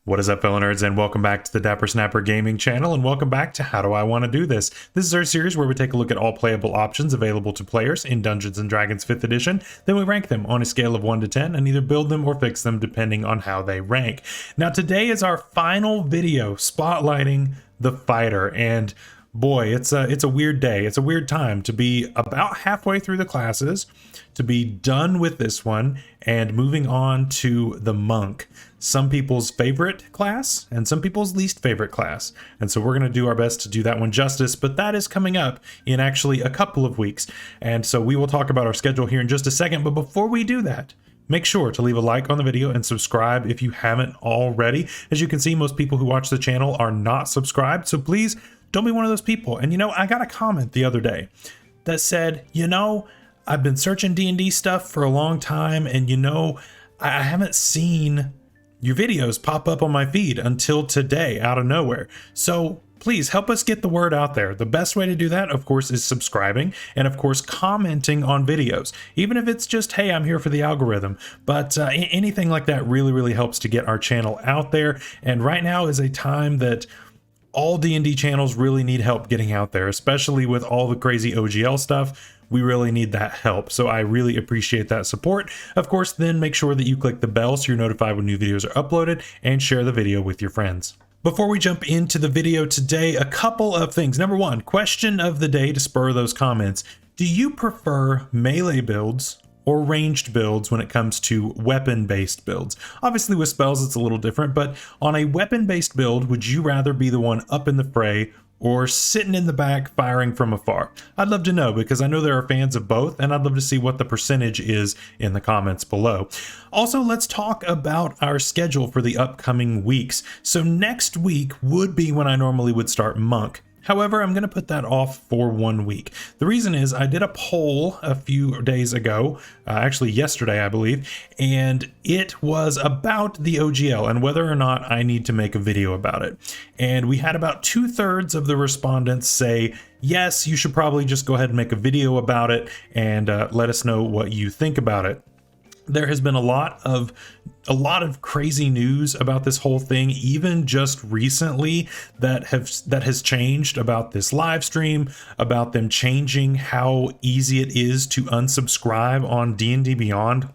What is up, fellow nerds, and welcome back to the Dapper Snapper Gaming channel, and welcome back to How Do I Want to Do This? This is our series where we take a look at all playable options available to players in Dungeons & Dragons 5th edition, then we rank them on a scale of 1 to 10 and either build them or fix them depending on how they rank. Now today is our final video spotlighting the fighter, and boy, it's a weird day. It's a weird time to be about halfway through the classes, to be done with this one, and moving on to the monk. Some people's favorite class and some people's least favorite class. And so we're going to do our best to do that one justice, but that is coming up in actually a couple of weeks. And so we will talk about our schedule here in just a second. But before we do that, make sure to leave a like on the video and subscribe if you haven't already. As you can see, most people who watch the channel are not subscribed. So please don't be one of those people. And I got a comment the other day that said, I've been searching D&D stuff for a long time, and I haven't seen your videos pop up on my feed until today out of nowhere. So please help us get the word out there. The best way to do that, of course, is subscribing and, of course, commenting on videos. Even if it's just, hey, I'm here for the algorithm. But anything like that really, really helps to get our channel out there. And right now is a time that all D&D channels really need help getting out there, especially with all the crazy OGL stuff. We really need that help. So I really appreciate that support. Of course, then make sure that you click the bell so you're notified when new videos are uploaded, and share the video with your friends. Before we jump into the video today, a couple of things. Number one, question of the day to spur those comments. Do you prefer melee builds or ranged builds when it comes to weapon-based builds? Obviously with spells it's a little different, but on a weapon-based build, would you rather be the one up in the fray or sitting in the back firing from afar? I'd love to know, because I know there are fans of both, and I'd love to see what the percentage is in the comments below. Also, let's talk about our schedule for the upcoming weeks. So next week would be when I normally would start Monk. However, I'm going to put that off for 1 week. The reason is I did a poll a few days ago, actually yesterday, I believe, and it was about the OGL and whether or not I need to make a video about it. And we had about 2/3 of the respondents say, yes, you should probably just go ahead and make a video about it, and let us know what you think about it. There has been a lot of crazy news about this whole thing, even just recently, that has changed about this live stream, about them changing how easy it is to unsubscribe on D&D Beyond.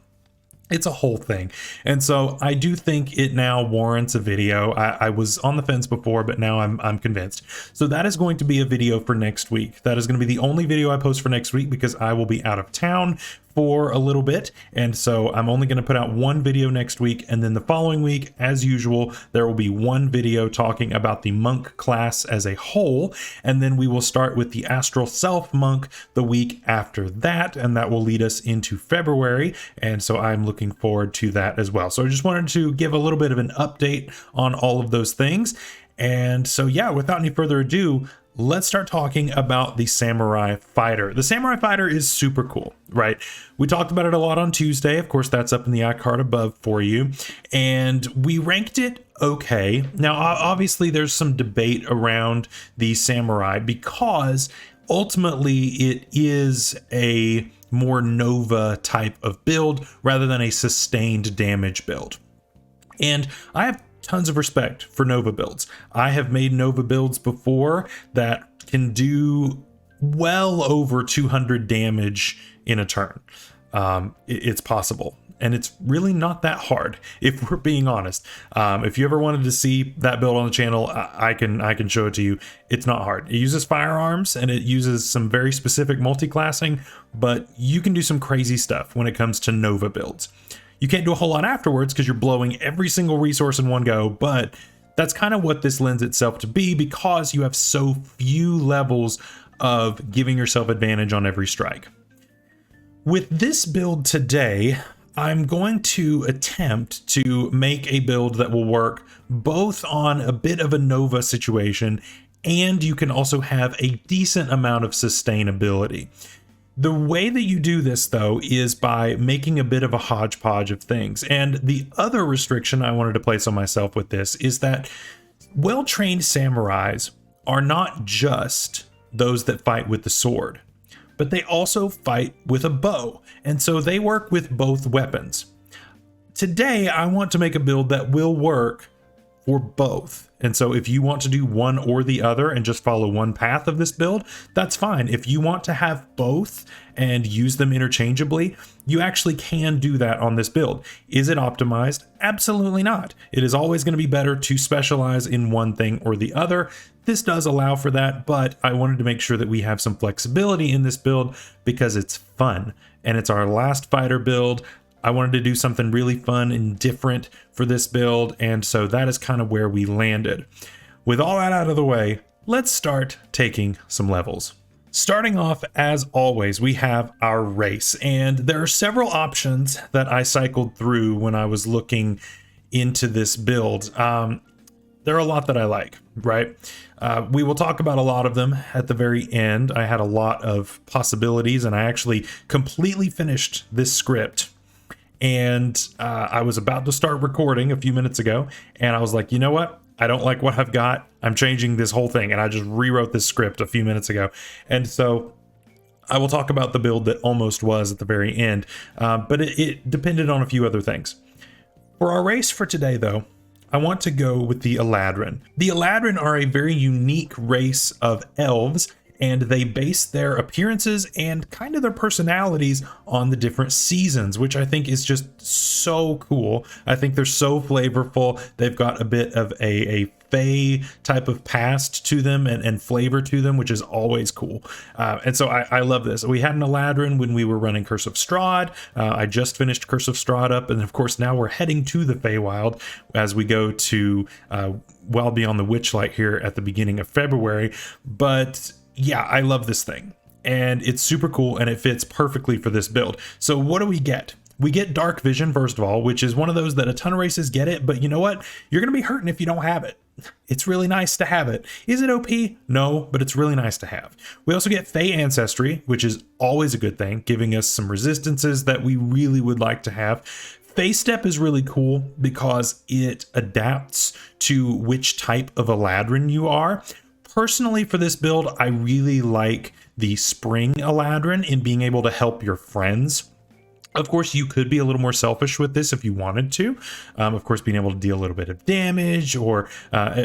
It's a whole thing. And so I do think it now warrants a video. I was on the fence before, but now I'm convinced. So that is going to be a video for next week. That is going to be the only video I post for next week, because I will be out of town for a little bit, and so I'm only going to put out one video next week, and then the following week, as usual, there will be one video talking about the monk class as a whole, and then we will start with the astral self monk the week after that, and that will lead us into February, and so I'm looking forward to that as well. So I just wanted to give a little bit of an update on all of those things. And so yeah, without any further ado, let's start talking about the Samurai Fighter. The Samurai Fighter is super cool, right? We talked about it a lot on Tuesday. Of course, that's up in the iCard above for you. And we ranked it okay. Now, obviously, there's some debate around the Samurai, because ultimately it is a more Nova type of build rather than a sustained damage build. And I have tons of respect for Nova builds. I have made Nova builds before that can do well over 200 damage in a turn. It's possible, and it's really not that hard, if we're being honest. If you ever wanted to see that build on the channel, I can show it to you. It's not hard. It uses firearms and it uses some very specific multi-classing, but you can do some crazy stuff when it comes to Nova builds. You can't do a whole lot afterwards because you're blowing every single resource in one go, but that's kind of what this lends itself to be, because you have so few levels of giving yourself advantage on every strike. With this build today, I'm going to attempt to make a build that will work both on a bit of a Nova situation, and you can also have a decent amount of sustainability. The way that you do this, though, is by making a bit of a hodgepodge of things. And the other restriction I wanted to place on myself with this is that well-trained samurais are not just those that fight with the sword, but they also fight with a bow. And so they work with both weapons. Today, I want to make a build that will work for both. And so if you want to do one or the other and just follow one path of this build, that's fine. If you want to have both and use them interchangeably, you actually can do that on this build. Is it optimized? Absolutely not. It is always going to be better to specialize in one thing or the other. This does allow for that, but I wanted to make sure that we have some flexibility in this build because it's fun and it's our last fighter build. I wanted to do something really fun and different for this build, and so that is kind of where we landed. With all that out of the way, let's start taking some levels. Starting off, as always, we have our race, and there are several options that I cycled through when I was looking into this build. There are a lot that I like, right? We will talk about a lot of them at the very end. I had a lot of possibilities, and I actually completely finished this script. And I was about to start recording a few minutes ago, and I was like, you know what? I don't like what I've got. I'm changing this whole thing, and I just rewrote this script a few minutes ago. And so I will talk about the build that almost was at the very end, but it depended on a few other things. For our race for today, though, I want to go with the Eladrin. The Eladrin are a very unique race of elves, and they base their appearances and kind of their personalities on the different seasons, which I think is just so cool. I think they're so flavorful. They've got a bit of a fae type of past to them and flavor to them, which is always cool. And so I love this. We had an Eladrin when we were running Curse of Strahd. I just finished Curse of Strahd up, and of course now we're heading to the Feywild as we go to well beyond the Witchlight here at the beginning of February. But yeah, I love this thing, and it's super cool, and it fits perfectly for this build. So what do we get? We get Dark Vision, first of all, which is one of those that a ton of races get it, but you know what? You're going to be hurting if you don't have it. It's really nice to have it. Is it OP? No, but it's really nice to have. We also get Fey Ancestry, which is always a good thing, giving us some resistances that we really would like to have. Fey Step is really cool because it adapts to which type of Eladrin you are. Personally, for this build, I really like the Spring Eladrin in being able to help your friends. Of course, you could be a little more selfish with this if you wanted to. Of course, being able to deal a little bit of damage or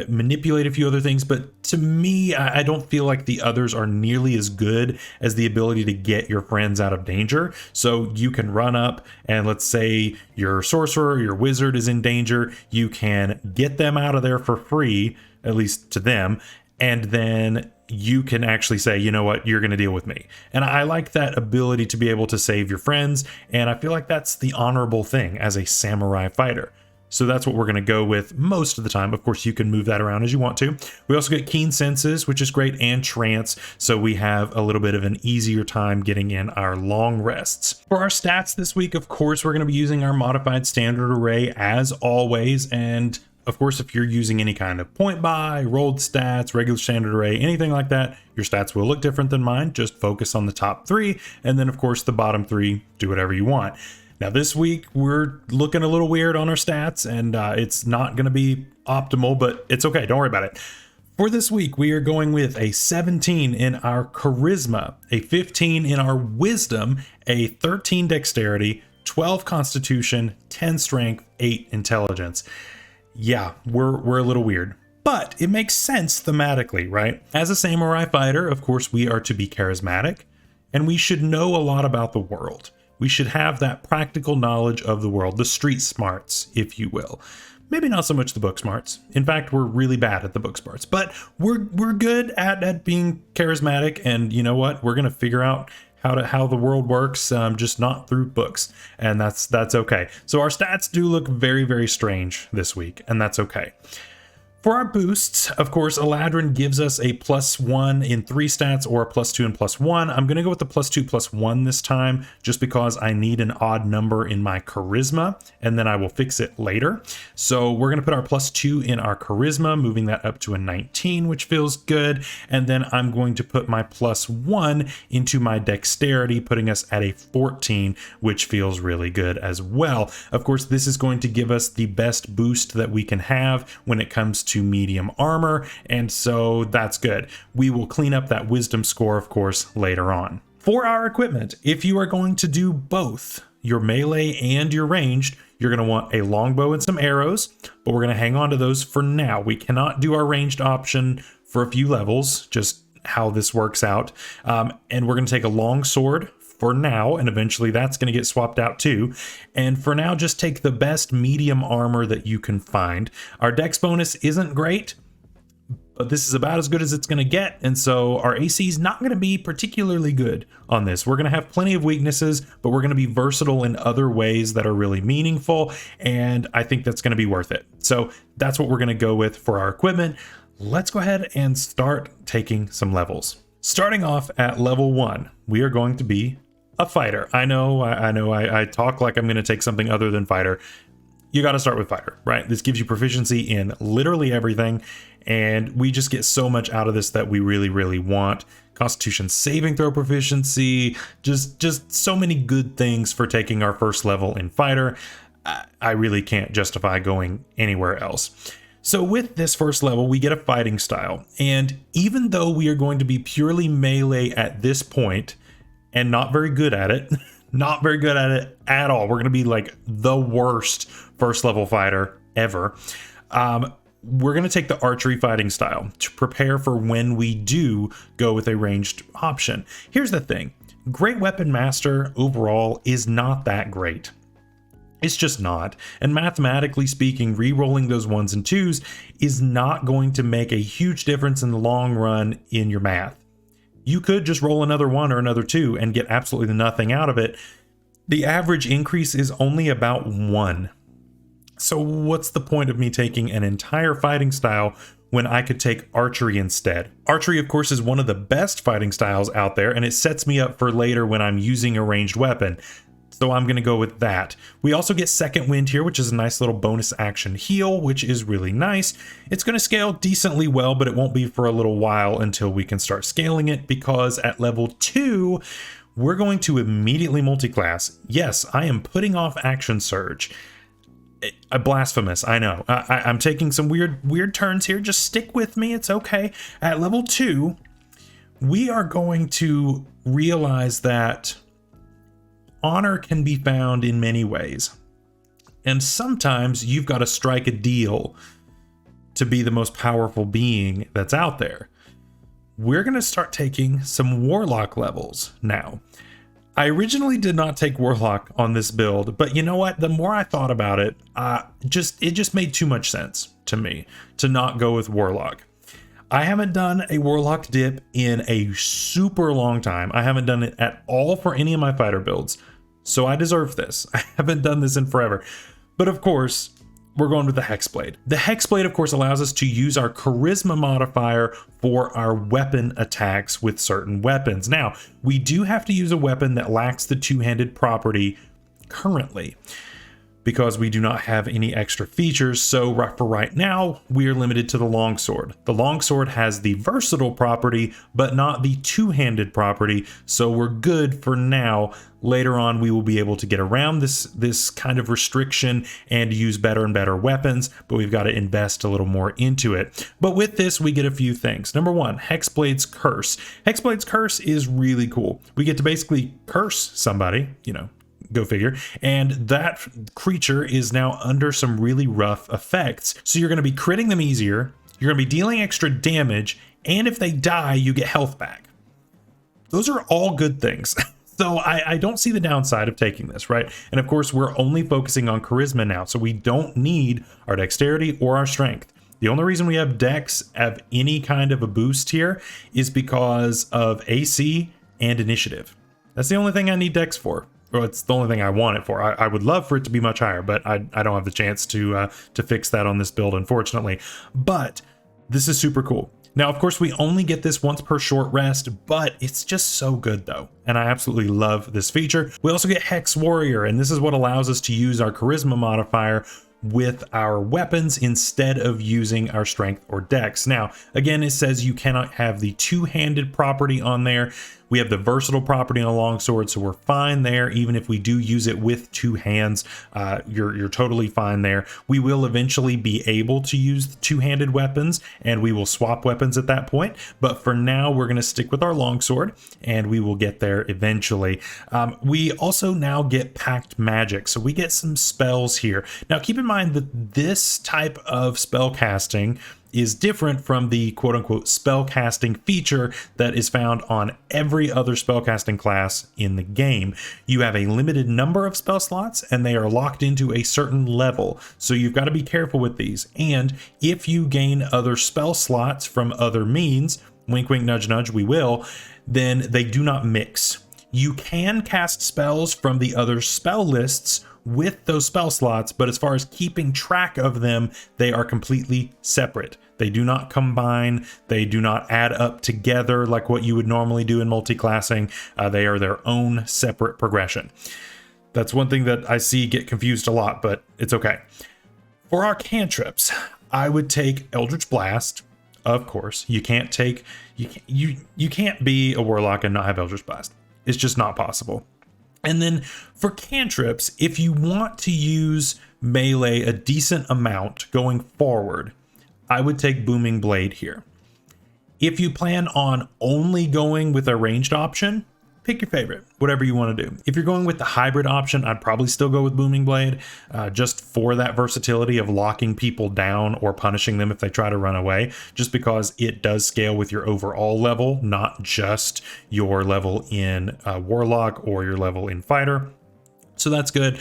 manipulate a few other things. But to me, I don't feel like the others are nearly as good as the ability to get your friends out of danger. So you can run up and let's say your sorcerer, your wizard is in danger. You can get them out of there for free, at least to them. And then you can actually say, you know what, you're going to deal with me. And I like that ability to be able to save your friends. And I feel like that's the honorable thing as a samurai fighter. So that's what we're going to go with most of the time. Of course, you can move that around as you want to. We also get Keen Senses, which is great, and Trance. So we have a little bit of an easier time getting in our long rests. For our stats this week, of course, we're going to be using our modified standard array as always. And of course, if you're using any kind of point buy, rolled stats, regular standard array, anything like that, your stats will look different than mine. Just focus on the top three. And then, of course, the bottom three, do whatever you want. Now, this week, we're looking a little weird on our stats, and it's not going to be optimal, but it's okay. Don't worry about it. For this week, we are going with a 17 in our Charisma, a 15 in our Wisdom, a 13 Dexterity, 12 Constitution, 10 Strength, 8 Intelligence. Yeah, we're a little weird, but it makes sense thematically, right? As a samurai fighter, of course, we are to be charismatic, and we should know a lot about the world. We should have that practical knowledge of the world, the street smarts, if you will. Maybe not so much the book smarts. In fact, we're really bad at the book smarts, but we're good at being charismatic, and you know what? We're gonna figure out how the world works, just not through books, and that's okay. So our stats do look very, very strange this week, and that's okay. For our boosts, of course, Eladrin gives us a +1 in 3 stats or a +2 and +1. I'm going to go with the +2, +1 this time, just because I need an odd number in my Charisma, and then I will fix it later. So we're going to put our +2 in our Charisma, moving that up to a 19, which feels good. And then I'm going to put my +1 into my Dexterity, putting us at a 14, which feels really good as well. Of course, this is going to give us the best boost that we can have when it comes to medium armor, and so that's good. We will clean up that wisdom score, of course, later on. For our equipment, if you are going to do both, your melee and your ranged, you're going to want a longbow and some arrows, but we're going to hang on to those for now. We cannot do our ranged option for a few levels, just how this works out. And we're going to take a long sword for now, and eventually that's going to get swapped out too. And for now, just take the best medium armor that you can find. Our dex bonus isn't great, but this is about as good as it's going to get, and so our AC is not going to be particularly good on this. We're going to have plenty of weaknesses, but we're going to be versatile in other ways that are really meaningful, and I think that's going to be worth it. So that's what we're going to go with for our equipment. Let's go ahead and start taking some levels. Starting off at level 1, we are going to be a fighter. I know I talk like I'm going to take something other than fighter. You got to start with fighter, right? This gives you proficiency in literally everything, and we just get so much out of this that we really, really want. Constitution saving throw proficiency, just so many good things for taking our first level in fighter. I really can't justify going anywhere else. So with this first level, we get a fighting style, and even though we are going to be purely melee at this point and not very good at it, not very good at it at all, we're going to be like the worst first level fighter ever. We're going to take the archery fighting style to prepare for when we do go with a ranged option. Here's the thing. Great Weapon Master overall is not that great. It's just not. And mathematically speaking, re-rolling those 1s and 2s is not going to make a huge difference in the long run in your math. You could just roll another 1 or another 2 and get absolutely nothing out of it. The average increase is only about 1. So what's the point of me taking an entire fighting style when I could take archery instead? Archery, of course, is one of the best fighting styles out there, and it sets me up for later when I'm using a ranged weapon. So I'm going to go with that. We also get Second Wind here, which is a nice little bonus action heal, which is really nice. It's going to scale decently well, but it won't be for a little while until we can start scaling it, because at level 2, we're going to immediately multi-class. Yes, I am putting off Action Surge. Blasphemous, I know. I'm taking some weird turns here. Just stick with me, it's okay. At level 2, we are going to realize that honor can be found in many ways. And sometimes you've got to strike a deal to be the most powerful being that's out there. We're going to start taking some Warlock levels now. I originally did not take Warlock on this build, but you know what? The more I thought about it, it just made too much sense to me to not go with Warlock. I haven't done a Warlock dip in a super long time. I haven't done it at all for any of my fighter builds, so I deserve this. I haven't done this in forever. But of course, we're going with the Hexblade. The Hexblade, of course, allows us to use our charisma modifier for our weapon attacks with certain weapons. Now, we do have to use a weapon that lacks the two-handed property currently, because we do not have any extra features. So for right now, we are limited to the longsword. The longsword has the versatile property, but not the two-handed property. So we're good for now. Later on, we will be able to get around this kind of restriction and use better and better weapons, but we've got to invest a little more into it. But with this, we get a few things. Number 1, Hexblade's Curse. Hexblade's Curse is really cool. We get to basically curse somebody, go figure. And that creature is now under some really rough effects. So you're going to be critting them easier, you're going to be dealing extra damage, and if they die, you get health back. Those are all good things. So I don't see the downside of taking this, right? And of course, we're only focusing on charisma now, so we don't need our dexterity or our strength. The only reason we have dex have any kind of a boost here is because of AC and initiative. That's the only thing I need dex for. Well, it's the only thing I want it for. I would love for it to be much higher, but I don't have the chance to fix that on this build, unfortunately. But this is super cool. Now, of course, we only get this once per short rest, but it's just so good though. And I absolutely love this feature. We also get Hex Warrior, and this is what allows us to use our charisma modifier with our weapons instead of using our strength or dex. Now, again, it says you cannot have the two-handed property on there. We have the versatile property on a longsword, so we're fine there. Even if we do use it with two hands, you're totally fine there. We will eventually be able to use two-handed weapons, and we will swap weapons at that point. But for now, we're going to stick with our longsword, and we will get there eventually. We also now get packed magic, so we get some spells here. Now, keep in mind that this type of spell casting is different from the quote-unquote spell casting feature that is found on every other spellcasting class in the game. You have a limited number of spell slots, and they are locked into a certain level, so you've got to be careful with these. And if you gain other spell slots from other means, wink wink nudge nudge, we will, then they do not mix. You can cast spells from the other spell lists with those spell slots, but as far as keeping track of them, they are completely separate. They do not combine, they do not add up together like what you would normally do in multi-classing. They are their own separate progression. That's one thing that I see get confused a lot, but it's okay. For our cantrips, I would take Eldritch Blast, of course. You can't be a warlock and not have Eldritch Blast. It's just not possible. And then for cantrips, if you want to use melee a decent amount going forward, I would take Booming Blade here. If you plan on only going with a ranged option, pick your favorite, whatever you want to do. If you're going with the hybrid option, I'd probably still go with Booming Blade, just for that versatility of locking people down or punishing them if they try to run away, just because it does scale with your overall level, not just your level in Warlock or your level in Fighter. So that's good.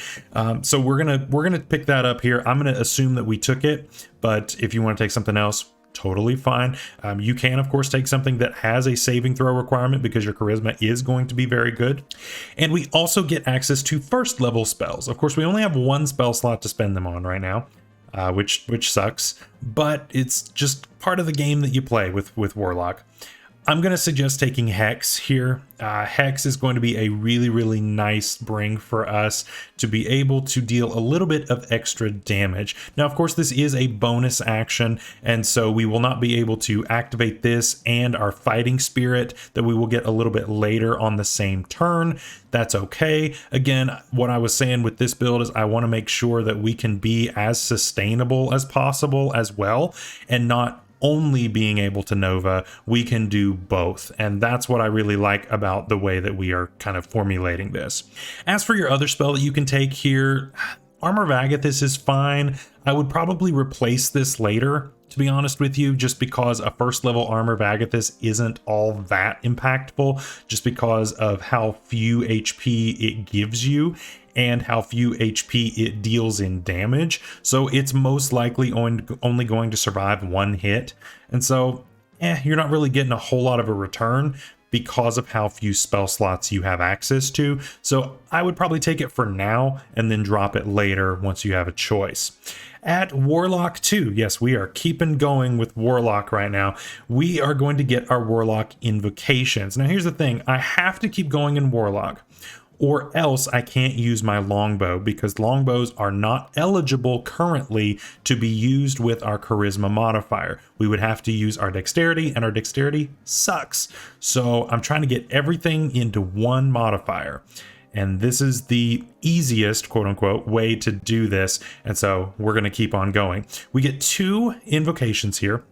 So we're gonna pick that up here. I'm gonna assume that we took it, but if you want to take something else, totally fine. You can, of course, take something that has a saving throw requirement because your charisma is going to be very good. And we also get access to first level spells. Of course, we only have one spell slot to spend them on right now, which sucks, but it's just part of the game that you play with Warlock. I'm going to suggest taking Hex here. Hex is going to be a really, really nice bring for us to be able to deal a little bit of extra damage. Now, of course, this is a bonus action, and so we will not be able to activate this and our Fighting Spirit that we will get a little bit later on the same turn. That's okay. Again, what I was saying with this build is I want to make sure that we can be as sustainable as possible as well, and not only being able to Nova, we can do both. And that's what I really like about the way that we are kind of formulating this. As for your other spell that you can take here, Armor of Agathis is fine. I would probably replace this later, to be honest with you, just because a first level Armor of Agathis isn't all that impactful, just because of how few HP it gives you and how few HP it deals in damage. So it's most likely only going to survive one hit. And so, you're not really getting a whole lot of a return because of how few spell slots you have access to. So I would probably take it for now and then drop it later once you have a choice. At Warlock 2, yes, we are keeping going with Warlock right now. We are going to get our Warlock invocations. Now here's the thing, I have to keep going in Warlock, or else I can't use my longbow, because longbows are not eligible currently to be used with our charisma modifier. We would have to use our dexterity, and our dexterity sucks. So I'm trying to get everything into one modifier. And this is the easiest, quote unquote, way to do this. And so we're going to keep on going. We get 2 invocations here.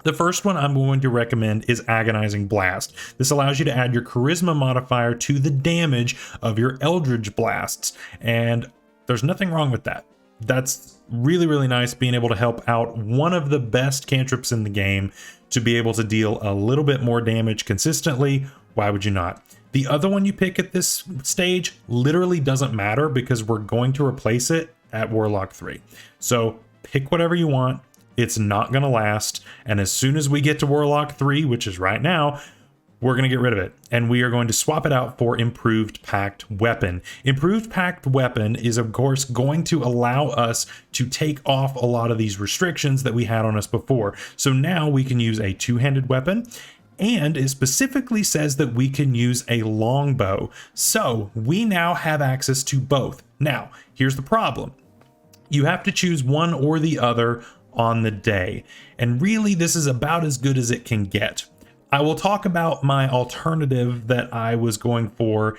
The first one I'm going to recommend is Agonizing Blast. This allows you to add your charisma modifier to the damage of your Eldritch Blasts. And there's nothing wrong with that. That's really, really nice, being able to help out one of the best cantrips in the game to be able to deal a little bit more damage consistently. Why would you not? The other one you pick at this stage literally doesn't matter because we're going to replace it at Warlock 3. So pick whatever you want. It's not going to last. And as soon as we get to Warlock 3, which is right now, we're going to get rid of it. And we are going to swap it out for Improved Packed Weapon. Improved Packed Weapon is, of course, going to allow us to take off a lot of these restrictions that we had on us before. So now we can use a two-handed weapon. And it specifically says that we can use a longbow. So we now have access to both. Now, here's the problem. You have to choose one or the other on the day. And really, this is about as good as it can get. I will talk about my alternative that I was going for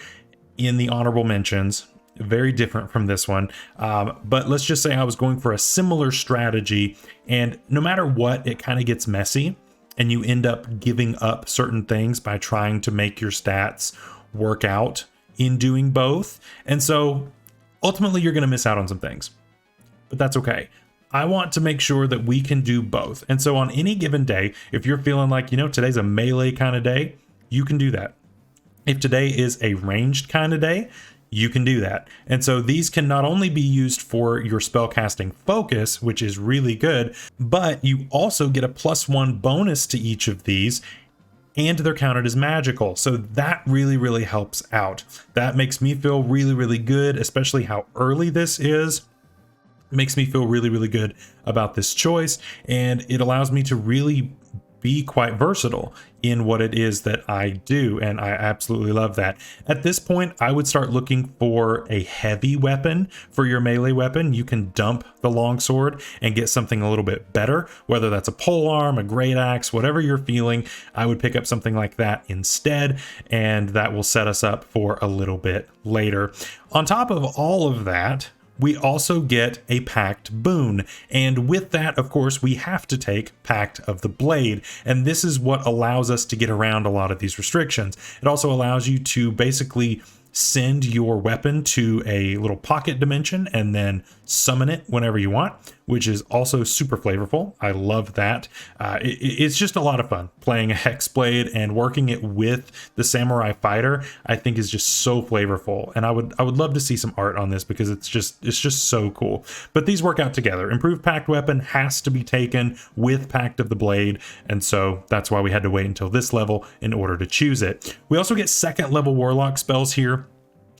in the honorable mentions. Very different from this one. But let's just say I was going for a similar strategy, and no matter what, it kind of gets messy and you end up giving up certain things by trying to make your stats work out in doing both. And so ultimately you're going to miss out on some things, but that's okay. I want to make sure that we can do both. And so on any given day, if you're feeling like, today's a melee kind of day, you can do that. If today is a ranged kind of day, you can do that. And so these can not only be used for your spellcasting focus, which is really good, but you also get a +1 bonus to each of these, and they're counted as magical. So that really, really helps out. That makes me feel really, really good, especially how early this is. It makes me feel really, really good about this choice, and it allows me to really be quite versatile in what it is that I do, and I absolutely love that. At this point, I would start looking for a heavy weapon for your melee weapon. You can dump the longsword and get something a little bit better, whether that's a polearm, a great axe, whatever you're feeling. I would pick up something like that instead, and that will set us up for a little bit later. On top of all of that, we also get a Pact boon, and with that, of course, we have to take Pact of the Blade, and this is what allows us to get around a lot of these restrictions. It also allows you to basically send your weapon to a little pocket dimension and then summon it whenever you want, which is also super flavorful. I love that. It's just a lot of fun playing a Hexblade, and working it with the Samurai Fighter I think is just so flavorful, and I would love to see some art on this because it's just so cool. But these work out together. Improved Pact weapon has to be taken with Pact of the Blade, and so that's why we had to wait until this level in order to choose it. We also get second level Warlock spells here.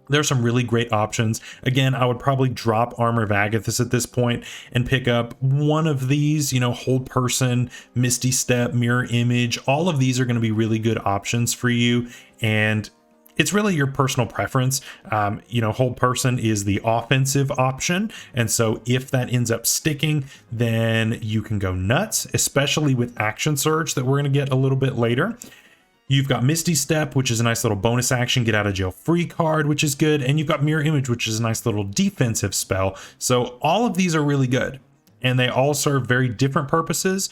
There's some really great options. Again, I would probably drop Armor of Agathis at this point and pick up one of these, Hold Person, Misty Step, Mirror Image. All of these are going to be really good options for you, and it's really your personal preference. Hold Person is the offensive option, and so if that ends up sticking, then you can go nuts, especially with Action Surge that we're going to get a little bit later. You've got Misty Step, which is a nice little bonus action, get out of jail free card, which is good. And you've got Mirror Image, which is a nice little defensive spell. So all of these are really good, and they all serve very different purposes,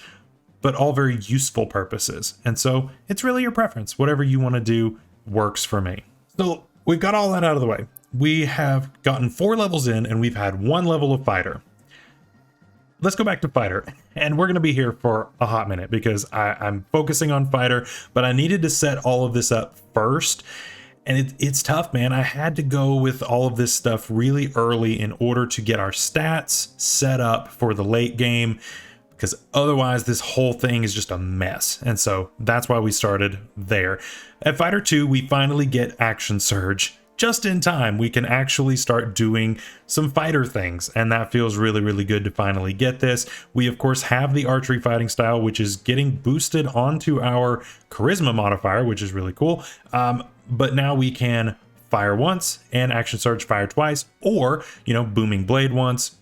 but all very useful purposes. And so it's really your preference. Whatever you want to do works for me. So we've got all that out of the way. We have gotten 4 levels in, and we've had 1 level of Fighter. Let's go back to Fighter, and we're going to be here for a hot minute because I'm focusing on Fighter, but I needed to set all of this up first, and it's tough, man. I had to go with all of this stuff really early in order to get our stats set up for the late game, because otherwise this whole thing is just a mess, and so that's why we started there. At Fighter 2, we finally get Action Surge. Just in time, we can actually start doing some fighter things, and that feels really, really good to finally get this. We, of course, have the archery fighting style, which is getting boosted onto our charisma modifier, which is really cool. But now we can fire once and Action Surge fire twice, or, Booming Blade once,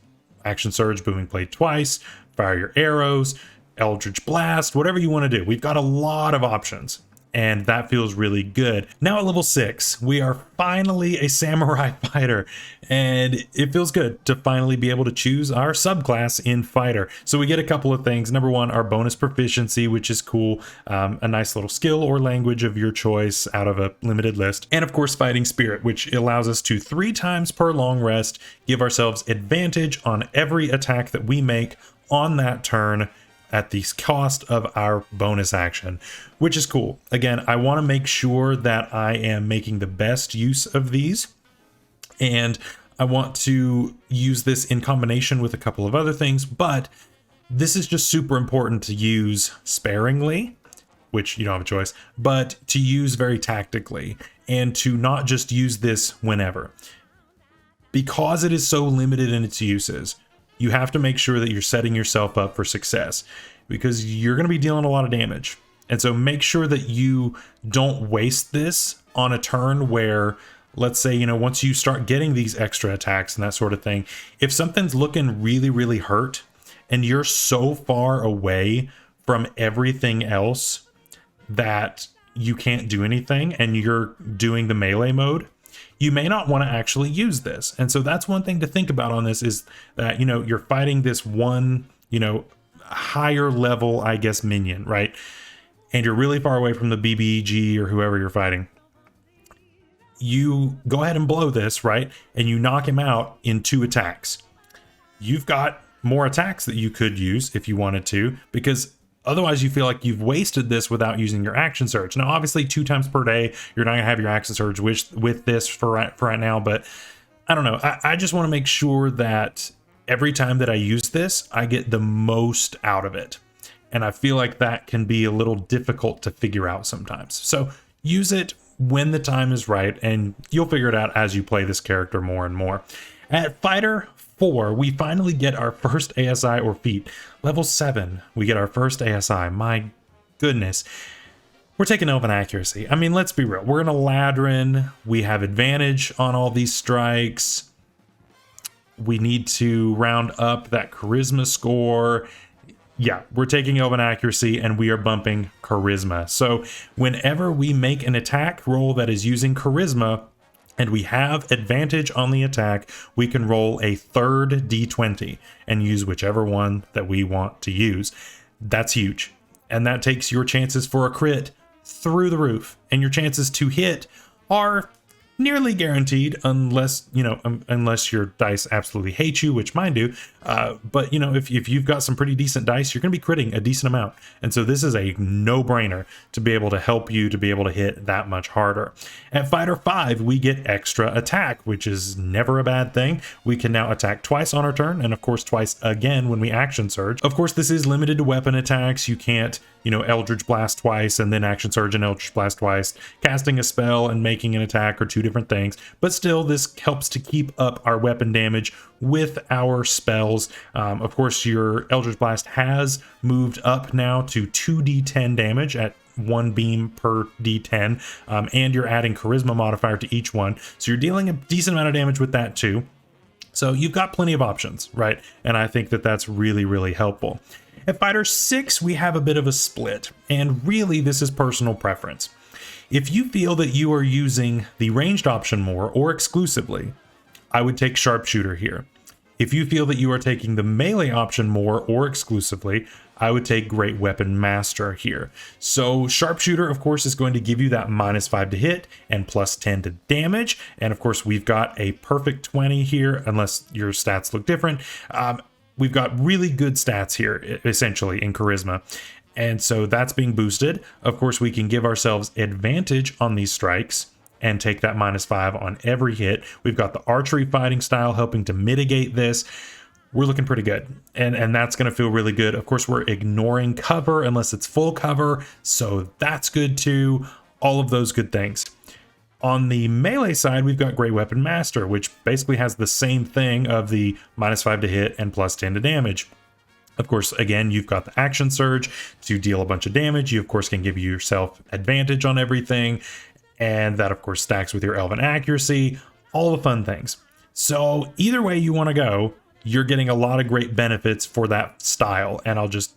Action Surge, Booming Blade twice, fire your arrows, Eldritch Blast, whatever you want to do. We've got a lot of options, and that feels really good. Now at level 6, we are finally a Samurai Fighter, and it feels good to finally be able to choose our subclass in Fighter. So we get a couple of things. Number 1, our bonus proficiency, which is cool. A nice little skill or language of your choice out of a limited list. And of course, Fighting Spirit, which allows us to 3 times per long rest give ourselves advantage on every attack that we make on that turn at the cost of our bonus action, which is cool. Again, I want to make sure that I am making the best use of these, and I want to use this in combination with a couple of other things, but this is just super important to use sparingly, which you don't have a choice, but to use very tactically, and to not just use this whenever. Because it is so limited in its uses, you have to make sure that you're setting yourself up for success, because you're going to be dealing a lot of damage. And so make sure that you don't waste this on a turn where, let's say, once you start getting these extra attacks and that sort of thing, if something's looking really, really hurt and you're so far away from everything else that you can't do anything and you're doing the melee mode, you may not want to actually use this. And so that's one thing to think about on this, is that, you know, you're fighting this one, you know, higher level, I guess, minion, right? And you're really far away from the BBG or whoever you're fighting. You go ahead and blow this, right? And you knock him out in 2 attacks. You've got more attacks that you could use if you wanted to, because otherwise you feel like you've wasted this without using your action surge. Now, obviously 2 times per day, you're not gonna have your action surge with this for right now, but I don't know. I just want to make sure that every time that I use this, I get the most out of it. And I feel like that can be a little difficult to figure out sometimes. So use it when the time is right, and you'll figure it out as you play this character more and more. At Fighter 4, we finally get our first ASI or feat. Level 7, we get our first ASI. My goodness. We're taking Elven Accuracy. I mean, let's be real. We're in a Ladrin. We have advantage on all these strikes. We need to round up that Charisma score. Yeah, we're taking Elven Accuracy and we are bumping Charisma. So whenever we make an attack roll that is using Charisma, and we have advantage on the attack, we can roll a third d20 and use whichever one that we want to use. That's huge. And that takes your chances for a crit through the roof. And your chances to hit are nearly guaranteed, unless, you know, unless your dice absolutely hate you, which mine do. But, you know, if you've got some pretty decent dice, you're going to be critting a decent amount. And so this is a no-brainer to be able to help you to be able to hit that much harder. At Fighter 5, we get extra attack, which is never a bad thing. We can now attack twice on our turn, and of course twice again when we action surge. Of course, this is limited to weapon attacks. You can't, you know, Eldritch Blast twice and then action surge and Eldritch Blast twice. Casting a spell and making an attack are 2 different things, but still this helps to keep up our weapon damage with our spells. Of course, your Eldritch Blast has moved up now to 2d10 damage at 1 beam per d10, and you're adding Charisma modifier to each one, so you're dealing a decent amount of damage with that too. So you've got plenty of options, right? And I think that that's really, really helpful. At Fighter 6, we have a bit of a split, and really this is personal preference. If you feel that you are using the ranged option more or exclusively, I would take Sharpshooter here. If you feel that you are taking the melee option more or exclusively, I would take Great Weapon Master here. So Sharpshooter, of course, is going to give you that -5 to hit and +10 to damage. And of course, we've got a perfect 20 here, unless your stats look different. We've got really good stats here, essentially, in Charisma. And so that's being boosted. Of course, we can give ourselves advantage on these strikes and take that -5 on every hit. We've got the archery fighting style helping to mitigate this. We're looking pretty good. And that's going to feel really good. Of course, we're ignoring cover unless it's full cover. So that's good too. All of those good things. On the melee side, we've got Great Weapon Master, which basically has the same thing of the -5 to hit and +10 to damage. Of course, again, you've got the action surge to deal a bunch of damage. You, of course, can give yourself advantage on everything. And that, of course, stacks with your Elven Accuracy, all the fun things. So either way you want to go, you're getting a lot of great benefits for that style. And I'll just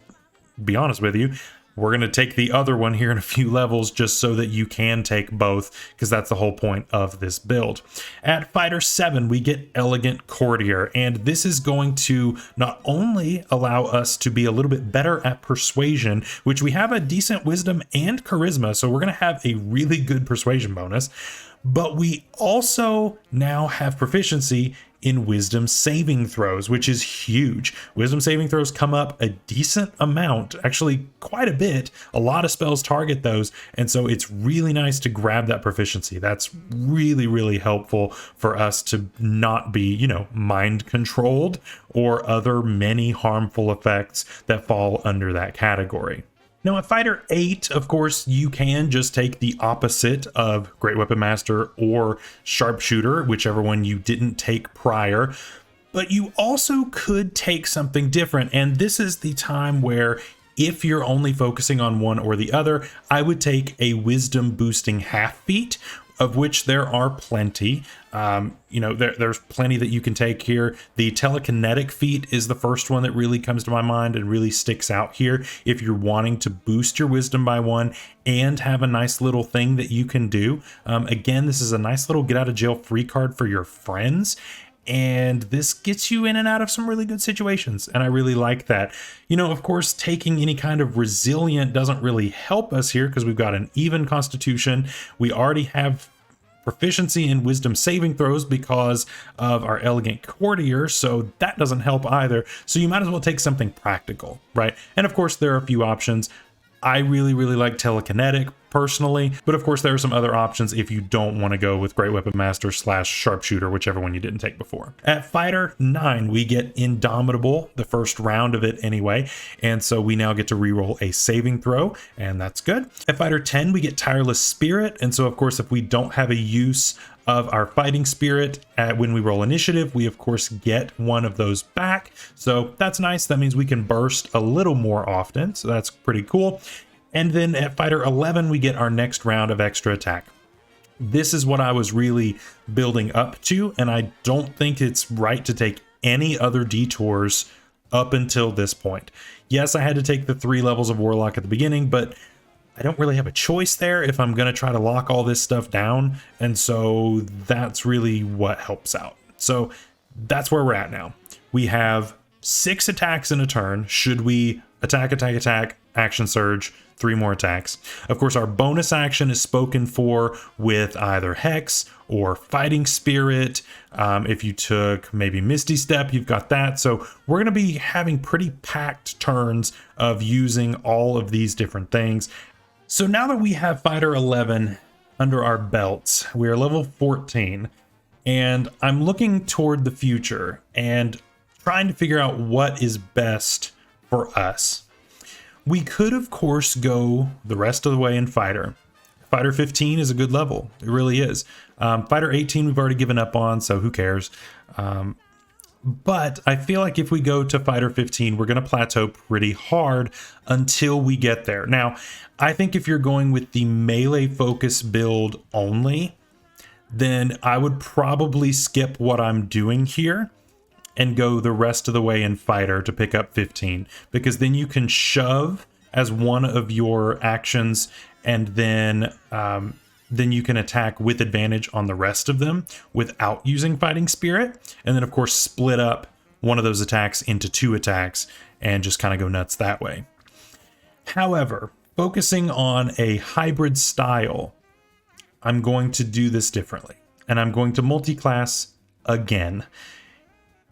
be honest with you, we're going to take the other one here in a few levels just so that you can take both, because that's the whole point of this build. At Fighter 7, we get Elegant Courtier, and this is going to not only allow us to be a little bit better at Persuasion, which we have a decent Wisdom and Charisma, so we're going to have a really good Persuasion bonus, but we also now have proficiency in Wisdom saving throws, which is huge. Wisdom saving throws come up a decent amount, actually quite a bit. A lot of spells target those, and so it's really nice to grab that proficiency. That's really, really helpful for us to not be, you know, mind controlled or other many harmful effects that fall under that category. Now, at Fighter 8, of course, you can just take the opposite of Great Weapon Master or Sharpshooter, whichever one you didn't take prior. But you also could take something different, and this is the time where, if you're only focusing on one or the other, I would take a Wisdom boosting half feat, of which there are plenty. There's plenty that you can take here. The telekinetic feat is the first one that really comes to my mind and really sticks out here. If you're wanting to boost your wisdom by 1 and have a nice little thing that you can do. Again, this is a nice little get out of jail free card for your friends. And this gets you in and out of some really good situations. And I really like that. Of course, taking any kind of resilient doesn't really help us here because we've got an even constitution. We already have proficiency in wisdom saving throws because of our elegant courtier. So that doesn't help either. So you might as well take something practical, right? And of course, there are a few options. I really like telekinetic personally, but of course there are some other options if you don't want to go with Great Weapon Master / Sharpshooter, whichever one you didn't take before. At Fighter 9, we get Indomitable, the first round of it anyway, and so we now get to reroll a saving throw, and that's good. At Fighter 10, we get Tireless Spirit, and so of course if we don't have a use of our fighting spirit when we roll initiative, we of course get one of those back. So that's nice. That means we can burst a little more often. So that's pretty cool. And then at Fighter 11, we get our next round of extra attack. This is what I was really building up to, and I don't think it's right to take any other detours up until this point. Yes, I had to take the 3 levels of Warlock at the beginning, but I don't really have a choice there if I'm going to try to lock all this stuff down. And so that's really what helps out. So that's where we're at now. We have 6 attacks in a turn. Should we attack, action surge, 3 more attacks. Of course, our bonus action is spoken for with either Hex or Fighting Spirit. If you took maybe Misty Step, you've got that. So we're going to be having pretty packed turns of using all of these different things. So now that we have Fighter 11 under our belts, we are level 14, and I'm looking toward the future and trying to figure out what is best for us. We could, of course, go the rest of the way in Fighter. Fighter 15 is a good level. It really is. Fighter 18 we've already given up on, so who cares? But I feel like if we go to Fighter 15, we're going to plateau pretty hard until we get there. Now, I think if you're going with the melee focus build only, then I would probably skip what I'm doing here and go the rest of the way in Fighter to pick up 15, because then you can shove as one of your actions, and then you can attack with advantage on the rest of them without using Fighting Spirit. And then of course split up one of those attacks into 2 attacks and just kind of go nuts that way. However, focusing on a hybrid style, I'm going to do this differently. And I'm going to multi-class again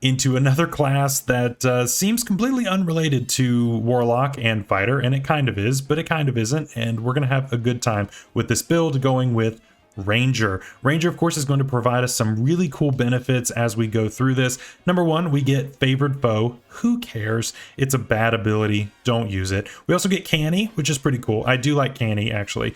into another class that seems completely unrelated to Warlock and Fighter, and it kind of is, but it kind of isn't, and we're going to have a good time with this build going with Ranger. Ranger, of course, is going to provide us some really cool benefits as we go through this. Number 1, we get Favored Foe. Who cares? It's a bad ability. Don't use it. We also get Canny, which is pretty cool. I do like Canny, actually.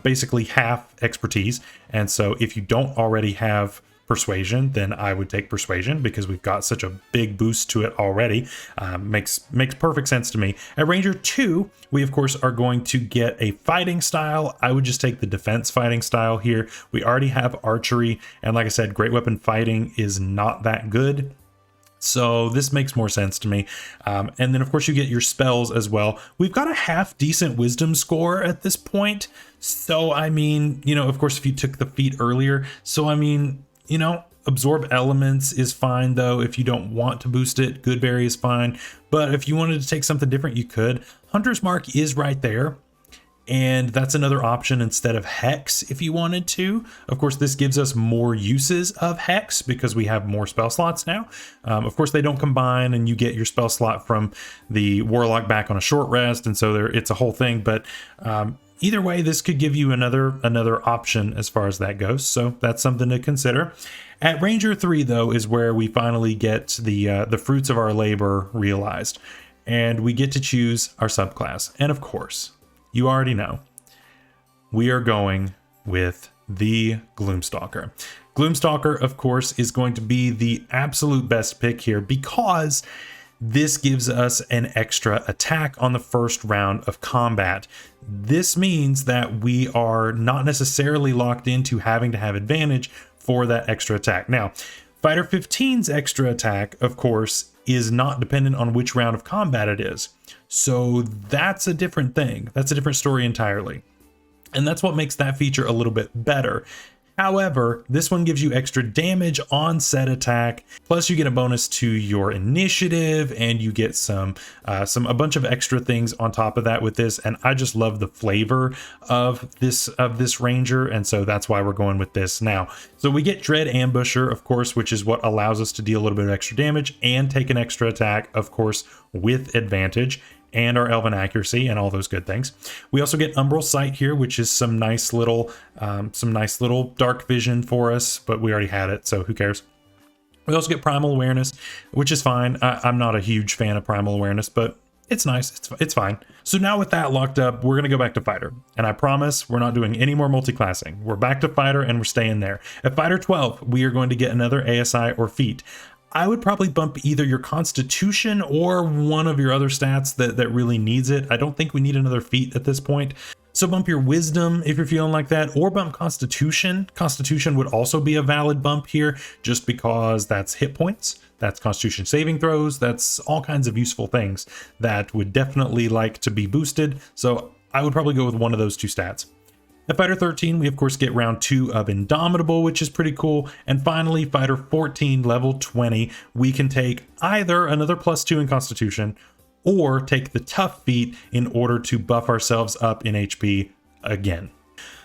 Basically half expertise, and so if you don't already have Persuasion, then I would take Persuasion because we've got such a big boost to it already. Makes perfect sense to me. At Ranger 2, we of course are going to get a fighting style. I would just take the defense fighting style here. We already have archery, and like I said, great weapon fighting is not that good. So this makes more sense to me. And then of course you get your spells as well. We've got a half decent wisdom score at this point. So I mean, of course if you took the feat earlier, so I mean, Absorb Elements is fine, though. If you don't want to boost it, Goodberry is fine. But if you wanted to take something different, you could. Hunter's Mark is right there, and that's another option instead of Hex if you wanted to. Of course, this gives us more uses of Hex because we have more spell slots now. Of course, they don't combine, and you get your spell slot from the Warlock back on a short rest, and so it's a whole thing. But either way, this could give you another option as far as that goes, so that's something to consider. At Ranger 3, though, is where we finally get the fruits of our labor realized, and we get to choose our subclass. And of course, you already know, we are going with the Gloomstalker. Gloomstalker, of course, is going to be the absolute best pick here because This gives us an extra attack on the first round of combat. This means that we are not necessarily locked into having to have advantage for that extra attack. Now, Fighter 15's extra attack, of course, is not dependent on which round of combat it is. So that's a different thing. That's a different story entirely. And that's what makes that feature a little bit better. However, this one gives you extra damage on said attack, plus you get a bonus to your initiative, and you get a bunch of extra things on top of that with this. And I just love the flavor of this ranger, and so that's why we're going with this now. So we get Dread Ambusher, of course, which is what allows us to deal a little bit of extra damage and take an extra attack, of course, with advantage, and our Elven Accuracy and all those good things. We also get Umbral Sight here, which is some nice little dark vision for us, but we already had it, so who cares? We also get Primal Awareness, which is fine. I'm not a huge fan of Primal Awareness, but it's nice. It's fine. So now with that locked up, we're going to go back to Fighter. And I promise we're not doing any more multi-classing. We're back to Fighter and we're staying there. At Fighter 12, we are going to get another ASI or feat. I would probably bump either your Constitution or one of your other stats that really needs it. I don't think we need another feat at this point. So bump your Wisdom if you're feeling like that, or bump Constitution. Constitution would also be a valid bump here, just because that's hit points, that's Constitution saving throws, that's all kinds of useful things that would definitely like to be boosted. So I would probably go with one of those two stats. At Fighter 13, we of course get round 2 of Indomitable, which is pretty cool. And finally, Fighter 14, level 20, we can take either another +2 in Constitution, or take the Tough feat in order to buff ourselves up in HP again.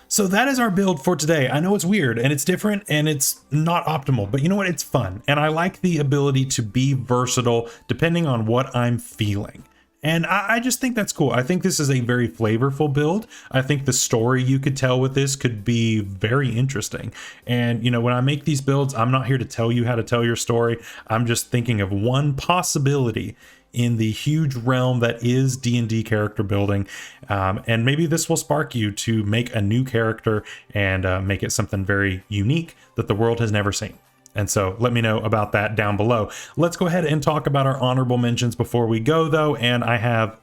So that is our build for today. I know it's weird and it's different and it's not optimal, but you know what? It's fun. And I like the ability to be versatile depending on what I'm feeling. And I just think that's cool. I think this is a very flavorful build. I think the story you could tell with this could be very interesting. And, you know, when I make these builds, I'm not here to tell you how to tell your story. I'm just thinking of one possibility in the huge realm that is D&D character building. And maybe this will spark you to make a new character and make it something very unique that the world has never seen. And so let me know about that down below. Let's go ahead and talk about our honorable mentions before we go though, and I have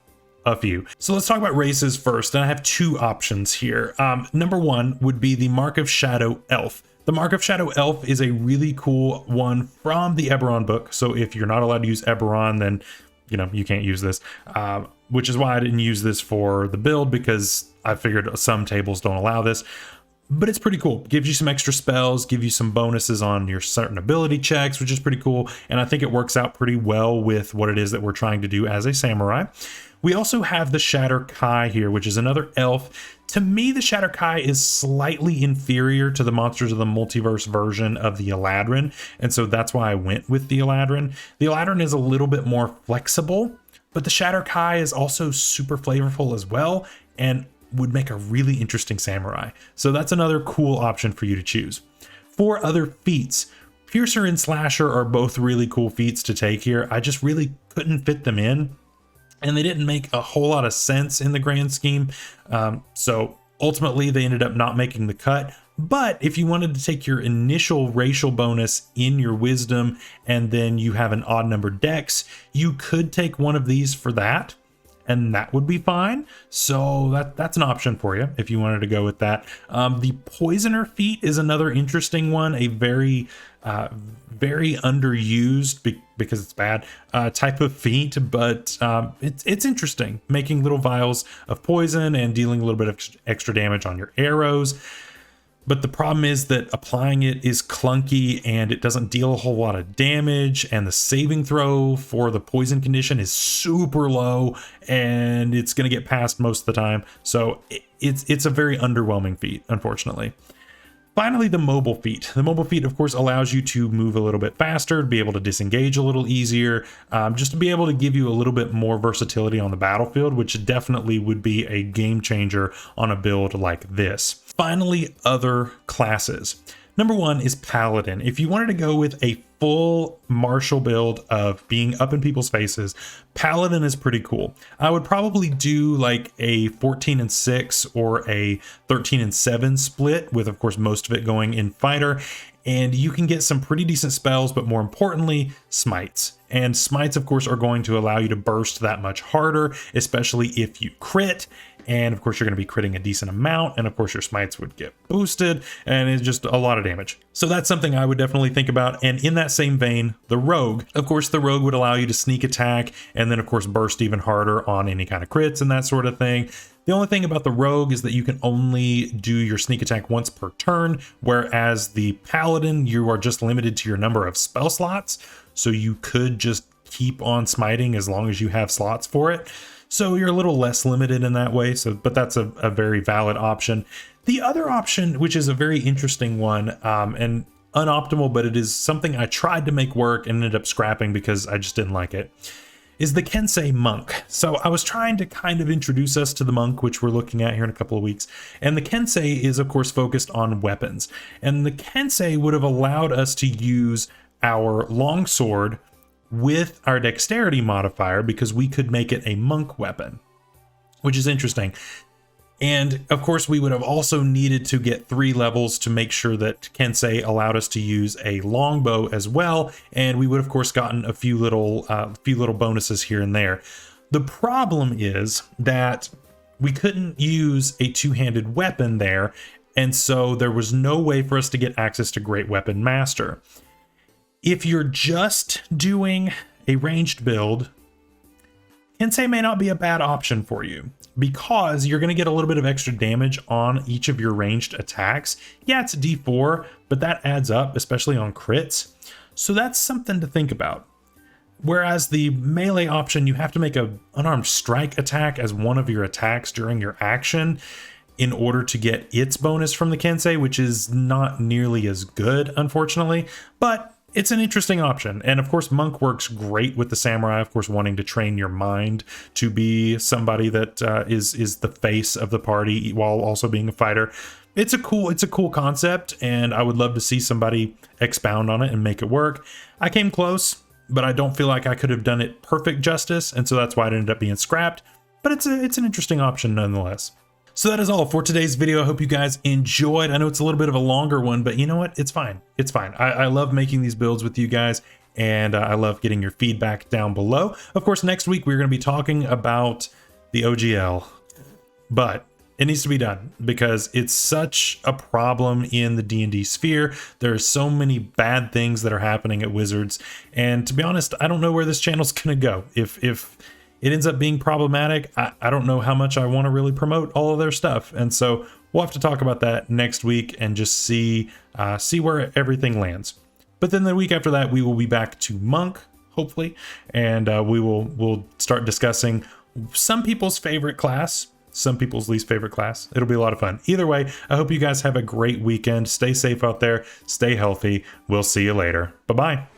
a few. So let's talk about races first, and I have two options here. Number one would be the Mark of Shadow Elf. The Mark of Shadow Elf is a really cool one from the Eberron book. So if you're not allowed to use Eberron, then you know you can't use this, which is why I didn't use this for the build, because I figured some tables don't allow this. But it's pretty cool. Gives you some extra spells, give you some bonuses on your certain ability checks, which is pretty cool. And I think it works out pretty well with what it is that we're trying to do as a samurai. We also have the Shatter Kai here, which is another elf. To me, the Shatter Kai is slightly inferior to the Monsters of the Multiverse version of the Eladrin. And so that's why I went with the Eladrin. The Eladrin is a little bit more flexible, but the Shatter Kai is also super flavorful as well, and would make a really interesting samurai. So that's another cool option for you to choose. For other feats, Piercer and Slasher are both really cool feats to take here. I just really couldn't fit them in, and they didn't make a whole lot of sense in the grand scheme. So ultimately they ended up not making the cut. But if you wanted to take your initial racial bonus in your wisdom, and then you have an odd number dex, you could take one of these for that, and that would be fine. So that's an option for you if you wanted to go with that. The Poisoner feat is another interesting one, a very underused because it's bad type of feat, but it's interesting, making little vials of poison and dealing a little bit of extra damage on your arrows. But the problem is that applying it is clunky and it doesn't deal a whole lot of damage, and the saving throw for the poison condition is super low, and it's going to get passed most of the time. So it's a very underwhelming feat, unfortunately. Finally, the Mobile feat. The Mobile feat, of course, allows you to move a little bit faster, to be able to disengage a little easier, just to be able to give you a little bit more versatility on the battlefield, which definitely would be a game changer on a build like this. Finally, other classes. Number one is Paladin. If you wanted to go with a full martial build of being up in people's faces, Paladin is pretty cool. I would probably do like a 14 and 6 or a 13 and 7 split, with of course most of it going in fighter, and you can get some pretty decent spells, but more importantly, smites. And smites, of course, are going to allow you to burst that much harder, especially if you crit. And of course, you're going to be critting a decent amount. And of course, your smites would get boosted, and it's just a lot of damage. So that's something I would definitely think about. And in that same vein, the rogue, of course, the rogue would allow you to sneak attack and then, of course, burst even harder on any kind of crits and that sort of thing. The only thing about the rogue is that you can only do your sneak attack once per turn, whereas the paladin, you are just limited to your number of spell slots. So you could just keep on smiting as long as you have slots for it. So you're a little less limited in that way. But that's a very valid option. The other option, which is a very interesting one, and unoptimal, but it is something I tried to make work and ended up scrapping because I just didn't like it, is the Kensei Monk. So I was trying to kind of introduce us to the Monk, which we're looking at here in a couple of weeks. And the Kensei is, of course, focused on weapons. And the Kensei would have allowed us to use our longsword with our dexterity modifier because we could make it a monk weapon, which is interesting. And of course, we would have also needed to get 3 levels to make sure that Kensei allowed us to use a longbow as well. And we would, of course, gotten a few little bonuses here and there. The problem is that we couldn't use a 2-handed weapon there. And so there was no way for us to get access to Great Weapon Master. If you're just doing a ranged build, Kensei may not be a bad option for you because you're going to get a little bit of extra damage on each of your ranged attacks. Yeah, it's a D4, but that adds up, especially on crits. So that's something to think about. Whereas the melee option, you have to make an unarmed strike attack as one of your attacks during your action in order to get its bonus from the Kensei, which is not nearly as good, unfortunately, but it's an interesting option. And of course, Monk works great with the Samurai, of course, wanting to train your mind to be somebody that is the face of the party while also being a fighter. It's a cool concept, and I would love to see somebody expound on it and make it work. I came close, but I don't feel like I could have done it perfect justice, and so that's why it ended up being scrapped. But it's an interesting option nonetheless. So that is all for today's video. I hope you guys enjoyed. I know it's a little bit of a longer one, but you know what? It's fine. It's fine. I love making these builds with you guys, and I love getting your feedback down below. Of course, next week we're going to be talking about the OGL, but it needs to be done because it's such a problem in the D&D sphere. There's so many bad things that are happening at Wizards, and to be honest, I don't know where this channel's going to go. If it ends up being problematic, I don't know how much I want to really promote all of their stuff. And so we'll have to talk about that next week and just see where everything lands. But then the week after that, we will be back to Monk, hopefully, and we'll start discussing some people's favorite class, some people's least favorite class. It'll be a lot of fun. Either way, I hope you guys have a great weekend. Stay safe out there. Stay healthy. We'll see you later. Bye-bye.